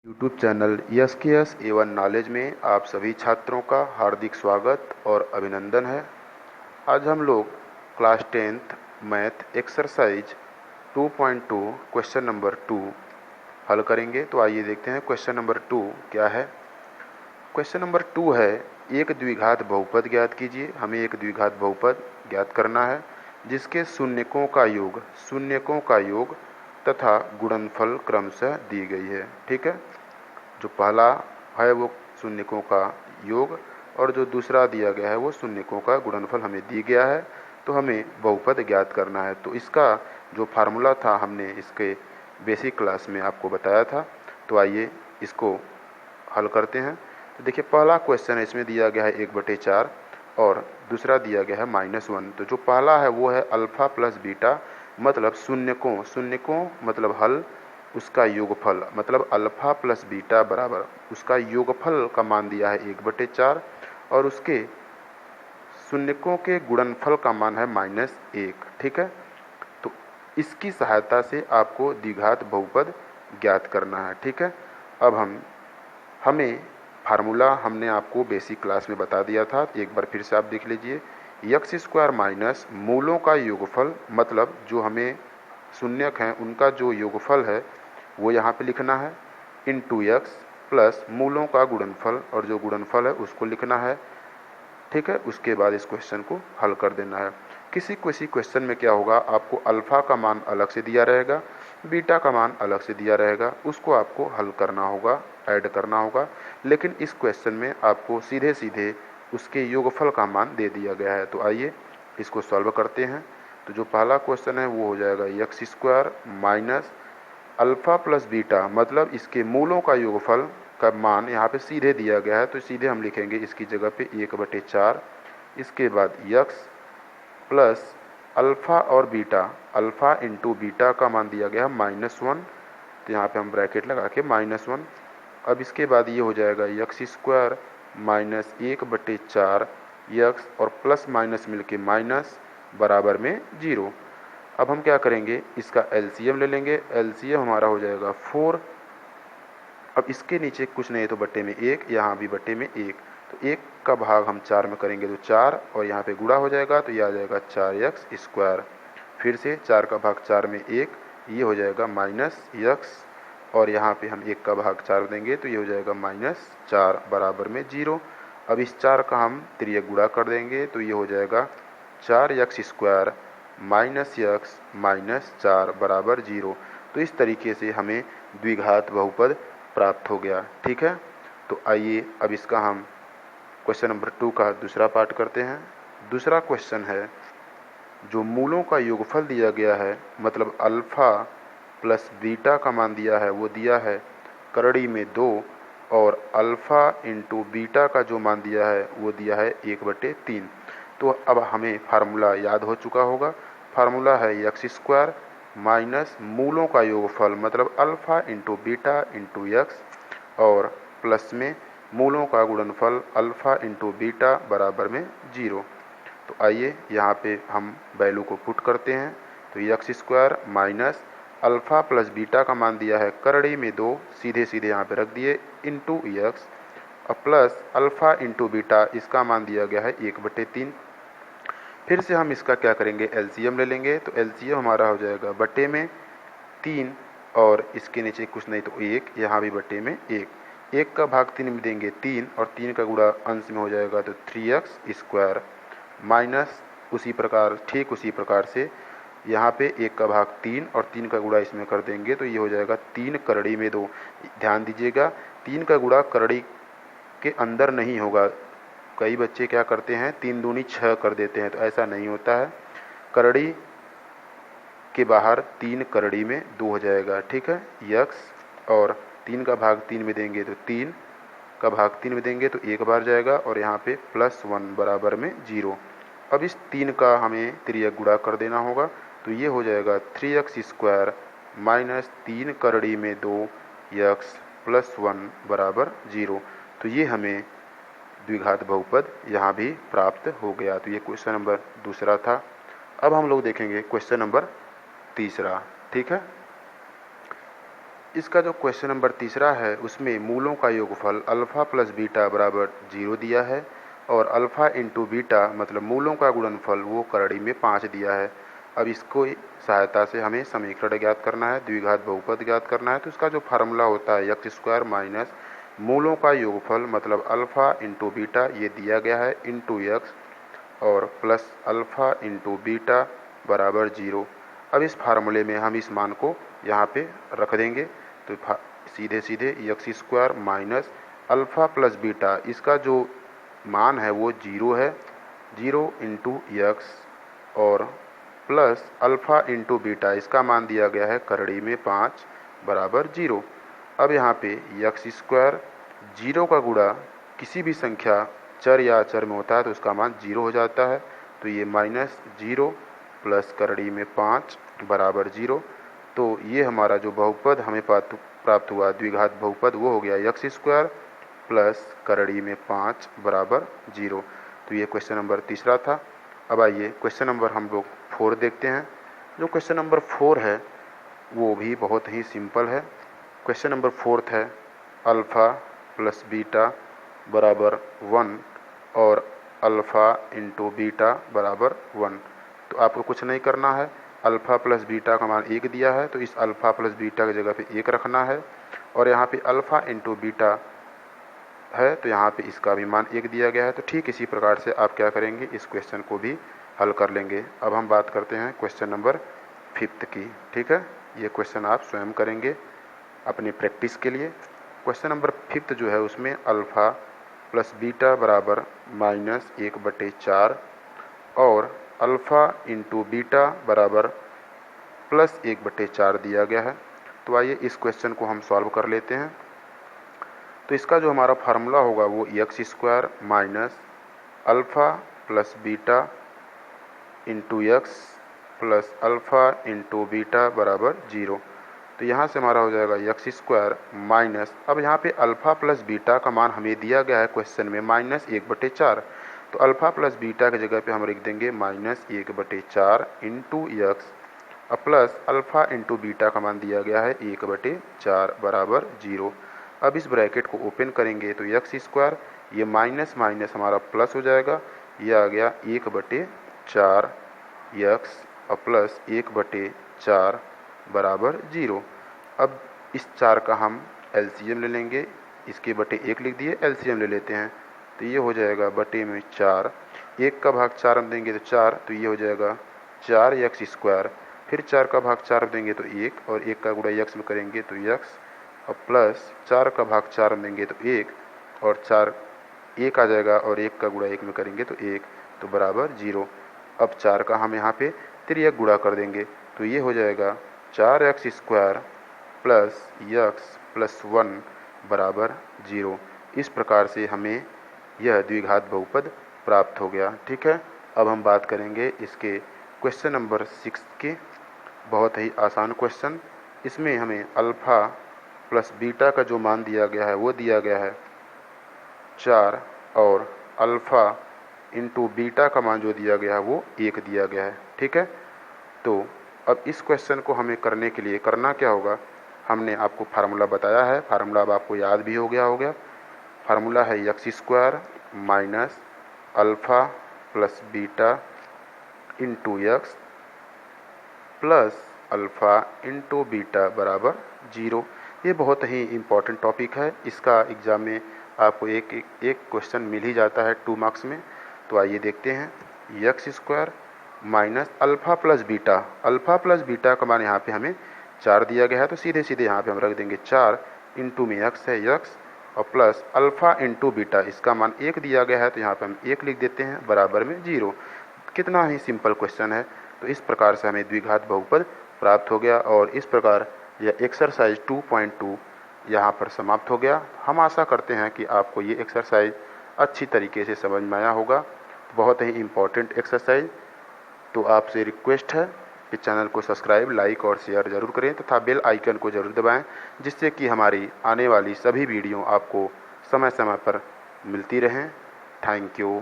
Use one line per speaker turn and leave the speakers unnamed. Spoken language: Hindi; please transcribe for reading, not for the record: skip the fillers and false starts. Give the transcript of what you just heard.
यूट्यूब चैनल यस के एस एवन नॉलेज में आप सभी छात्रों का हार्दिक स्वागत और अभिनंदन है। आज हम लोग class 10th math exercise 2.2 question number 2 हल करेंगे। तो आइए देखते हैं क्वेश्चन नंबर 2 क्या है। क्वेश्चन नंबर 2 है, एक द्विघात बहुपद ज्ञात कीजिए। हमें एक द्विघात बहुपद ज्ञात करना है जिसके शून्यकों का योग तथा गुणनफल क्रमशः दी गई है। ठीक है, जो पहला है वो शून्यकों का योग और जो दूसरा दिया गया है वो शून्यकों का गुणनफल हमें दी गया है। तो हमें बहुपद ज्ञात करना है। तो इसका जो फार्मूला था हमने इसके बेसिक क्लास में आपको बताया था। तो आइए इसको हल करते हैं। तो देखिए, पहला क्वेश्चन है, इसमें दिया गया है 1/4 और दूसरा दिया गया है -1। तो जो पहला है वो है अल्फा प्लस बीटा, मतलब शून्यकों मतलब हल, उसका योगफल मतलब अल्फा प्लस बीटा बराबर उसका योगफल का मान दिया है 1/4 और उसके शून्यकों के गुणनफल का मान है -1। ठीक है, तो इसकी सहायता से आपको द्विघात बहुपद ज्ञात करना है। ठीक है, अब हमें फार्मूला हमने आपको बेसिक क्लास में बता दिया था, एक बार फिर से आप देख लीजिए। यक्स स्क्वायर माइनस मूलों का योगफल, मतलब जो हमें शून्यक हैं उनका जो योगफल है वो यहाँ पे लिखना है, इंटू यक्स प्लस मूलों का गुणनफल, और जो गुणनफल है उसको लिखना है। ठीक है, उसके बाद इस क्वेश्चन को हल कर देना है। किसी क्वेश्चन में क्या होगा, आपको अल्फा का मान अलग से दिया रहेगा, बीटा का मान अलग से दिया रहेगा, उसको आपको हल करना होगा, ऐड करना होगा। लेकिन इस क्वेश्चन में आपको सीधे सीधे उसके योगफल का मान दे दिया गया है। तो आइए इसको सॉल्व करते हैं। तो जो पहला क्वेश्चन है वो हो जाएगा x square minus alpha plus beta, मतलब इसके मूलों का योगफल का मान यहाँ पे सीधे दिया गया है। तो सीधे हम लिखेंगे इसकी जगह पे 1/4। इसके बाद यक्स प्लस अल्फा और बीटा, अल्फा इंटू बीटा का मान दिया गया है -1। तो यहाँ पे हम ब्रैकेट लगा के -1। अब इसके बाद ये हो जाएगा यक्स स्क्वायर माइनस 1/4 यक्स और प्लस माइनस मिलके माइनस बराबर में 0। अब हम क्या करेंगे, इसका एलसीएम ले लेंगे। एलसीएम हमारा हो जाएगा 4। अब इसके नीचे कुछ नहीं तो बट्टे में 1, यहाँ भी बट्टे में 1। तो 1 का भाग हम 4 में करेंगे तो 4, और यहाँ पे गुणा हो जाएगा तो ये आ जाएगा 4x स्क्वायर। फिर से 4 का भाग 4 में 1, ये हो जाएगा -x, और यहाँ पे हम 1 का भाग 4 देंगे तो ये हो जाएगा -4 बराबर में 0। अब इस 4 का हम तिर्यक गुणा कर देंगे तो ये हो जाएगा 4x स्क्वायर -x -4 बराबर 0। तो इस तरीके से हमें द्विघात बहुपद प्राप्त हो गया। ठीक है, तो आइए अब इसका हम क्वेश्चन नंबर 2 का दूसरा पार्ट करते हैं। दूसरा क्वेश्चन है, जो मूलों का योगफल दिया गया है, मतलब अल्फा प्लस बीटा का मान दिया है वो दिया है करड़ी में 2, और अल्फा इंटू बीटा का जो मान दिया है वो दिया है 1/3। तो अब हमें फार्मूला याद हो चुका होगा। फार्मूला है यक्स स्क्वायर माइनस मूलों का योगफल, मतलब alpha into beta into x, और प्लस में मूलों का गुणनफल अल्फा इंटू बीटा बराबर में 0। तो आइए यहाँ पे हम वैल्यू को पुट करते हैं। तो x square minus alpha plus beta का मान दिया है करड़ी में 2, सीधे सीधे यहाँ पे रख दिए, इंटू यक्स और प्लस अल्फा इंटू बीटा, इसका मान दिया गया है 1/3। फिर से हम इसका क्या करेंगे, एलसीएम ले लेंगे। तो एलसीएम हमारा हो जाएगा बट्टे में 3, और इसके नीचे कुछ नहीं तो 1, यहाँ भी बट्टे में 1। 1 का भाग 3 में देंगे 3, और 3 का गुणा अंश में हो जाएगा तो 3x स्क्वायर माइनस ठीक उसी प्रकार से यहाँ पे 1 का भाग 3 और 3 का गुणा इसमें कर देंगे तो ये हो जाएगा 3 करड़ी में 2। ध्यान दीजिएगा, 3 का गुणा करड़ी के अंदर नहीं होगा। कई बच्चे क्या करते हैं, 3 दूनी 6 कर देते हैं, तो ऐसा नहीं होता है। करड़ी के बाहर 3 करड़ी में 2 हो जाएगा। ठीक है, यक्स और 3 का भाग 3 में देंगे तो 3 का भाग 3 में देंगे तो 1 बार जाएगा, और यहाँ पे +1 बराबर में 0। अब इस 3 का हमें तिर्यक गुणा कर देना होगा। तो ये हो जाएगा 3x स्क्वायर माइनस 3 करड़ी में 2 यक्स +1 बराबर 0। तो ये हमें द्विघात बहुपद यहाँ भी प्राप्त हो गया। तो ये क्वेश्चन नंबर दूसरा था। अब हम लोग देखेंगे क्वेश्चन नंबर तीसरा। ठीक है, इसका जो क्वेश्चन नंबर तीसरा है उसमें मूलों का योगफल अल्फ़ा प्लस बीटा बराबर 0 दिया है और अल्फ़ा इंटू बीटा मतलब मूलों का गुणनफल वो करड़ी में 5 दिया है। अब इसको सहायता से हमें समीकरण ज्ञात करना है, द्विघात बहुपद ज्ञात करना है। तो इसका जो फार्मूला होता है एक्स स्क्वायर माइनस मूलों का योगफल मतलब अल्फ़ा इंटू बीटा ये दिया गया है इंटू एक्स और प्लस अल्फ़ा इंटू बीटा बराबर 0। अब इस फार्मूले में हम इस मान को यहाँ पे रख देंगे तो सीधे सीधे x square minus alpha plus beta इसका जो मान है वो 0 है, 0 इंटू एक्स और प्लस अल्फ़ा इंटू बीटा इसका मान दिया गया है करड़ी में 5 बराबर 0। अब यहाँ पे एक्स स्क्वायर 0 का गुणा किसी भी संख्या चर या अचर में होता है तो उसका मान 0 हो जाता है। तो ये माइनस 0 प्लस करड़ी में 5 बराबर 0। तो ये हमारा जो बहुपद हमें प्राप्त हुआ द्विघात बहुपद वो हो गया एक्स स्क्वायर प्लस करड़ी में 5 बराबर 0। तो ये क्वेश्चन नंबर तीसरा था। अब आइए क्वेश्चन नंबर हम लोग 4 देखते हैं। जो क्वेश्चन नंबर 4 है वो भी बहुत ही सिंपल है। क्वेश्चन नंबर 4 है अल्फ़ा प्लस बीटा बराबर 1 और अल्फ़ा इंटू बीटा बराबर 1। तो आपको कुछ नहीं करना है, अल्फ़ा प्लस बीटा का मान 1 दिया है तो इस अल्फ़ा प्लस बीटा की जगह पे 1 रखना है और यहाँ पे अल्फ़ा इंटू बीटा है तो यहाँ पे इसका भी मान 1 दिया गया है। तो ठीक इसी प्रकार से आप क्या करेंगे, इस क्वेश्चन को भी हल कर लेंगे। अब हम बात करते हैं क्वेश्चन नंबर 5 की। ठीक है, ये क्वेश्चन आप स्वयं करेंगे अपनी प्रैक्टिस के लिए। क्वेश्चन नंबर 5 जो है उसमें अल्फ़ा प्लस बीटा बराबर -1/4 और अल्फ़ा इंटू बीटा बराबर +1/4 दिया गया है। तो आइए इस क्वेश्चन को हम सॉल्व कर लेते हैं। तो इसका जो हमारा फार्मूला होगा वो x square minus alpha plus beta into x plus alpha into beta बराबर 0। तो यहाँ से हमारा हो जाएगा एक्स स्क्वायर माइनस, अब यहाँ पे अल्फ़ा प्लस बीटा का मान हमें दिया गया है क्वेश्चन में -1/4। तो अल्फ़ा प्लस बीटा की जगह पे हम लिख देंगे -1/4 into x plus alpha into beta का मान दिया गया है 1/4 बराबर 0। अब इस ब्रैकेट को ओपन करेंगे तो एक्स स्क्वायर ये माइनस माइनस हमारा प्लस हो जाएगा, ये आ गया 1/4 एक्स और प्लस 1/4 बराबर 0। अब इस 4 का हम एलसीएम ले लेंगे, इसके बटे 1 लिख दिए, एलसीएम ले लेते हैं तो ये हो जाएगा बटे में 4, 1 का भाग 4 हम देंगे तो 4, तो ये हो जाएगा 4 एक्स स्क्वायर, फिर 4 का भाग 4 देंगे तो 1 और 1 का गुणा एक्स में करेंगे तो एक्स और प्लस 4 का भाग 4 में देंगे तो 1 और 4 1 आ जाएगा और 1 का गुणा 1 में करेंगे तो 1, तो बराबर 0। अब 4 का हम यहाँ पे तिर्यक गुणा कर देंगे तो ये हो जाएगा 4x square plus x plus 1 बराबर 0। इस प्रकार से हमें यह द्विघात बहुपद प्राप्त हो गया। ठीक है, अब हम बात करेंगे इसके क्वेश्चन नंबर 6 के। बहुत ही आसान क्वेश्चन, इसमें हमें अल्फ़ा प्लस बीटा का जो मान दिया गया है वो दिया गया है 4 और अल्फ़ा इंटू बीटा का मान जो दिया गया है वो 1 दिया गया है। ठीक है, तो अब इस क्वेश्चन को हमें करने के लिए करना क्या होगा, हमने आपको फार्मूला बताया है, फार्मूला अब आपको याद भी हो गया। फार्मूला है x square minus alpha plus beta into x plus alpha into beta बराबर 0। ये बहुत ही इम्पॉर्टेंट टॉपिक है, इसका एग्ज़ाम में आपको एक क्वेश्चन मिल ही जाता है 2 मार्क्स में। तो आइए देखते हैं, x square minus alpha plus beta का मान यहाँ पे हमें 4 दिया गया है तो सीधे सीधे यहाँ पे हम रख देंगे 4 इंटू में एक्स है एक्स और प्लस अल्फ़ा इंटू बीटा इसका मान 1 दिया गया है तो यहाँ पे हम 1 लिख देते हैं बराबर में 0। कितना ही सिंपल क्वेश्चन है। तो इस प्रकार से हमें द्विघात बहुपद प्राप्त हो गया और इस प्रकार यह एक्सरसाइज 2.2 यहाँ पर समाप्त हो गया। हम आशा करते हैं कि आपको ये एक्सरसाइज अच्छी तरीके से समझ में आया होगा। बहुत ही इम्पॉर्टेंट एक्सरसाइज। तो आपसे रिक्वेस्ट है कि चैनल को सब्सक्राइब, लाइक और शेयर ज़रूर करें तथा बेल आइकन को ज़रूर दबाएं, जिससे कि हमारी आने वाली सभी वीडियो आपको समय समय पर मिलती रहें। Thank you.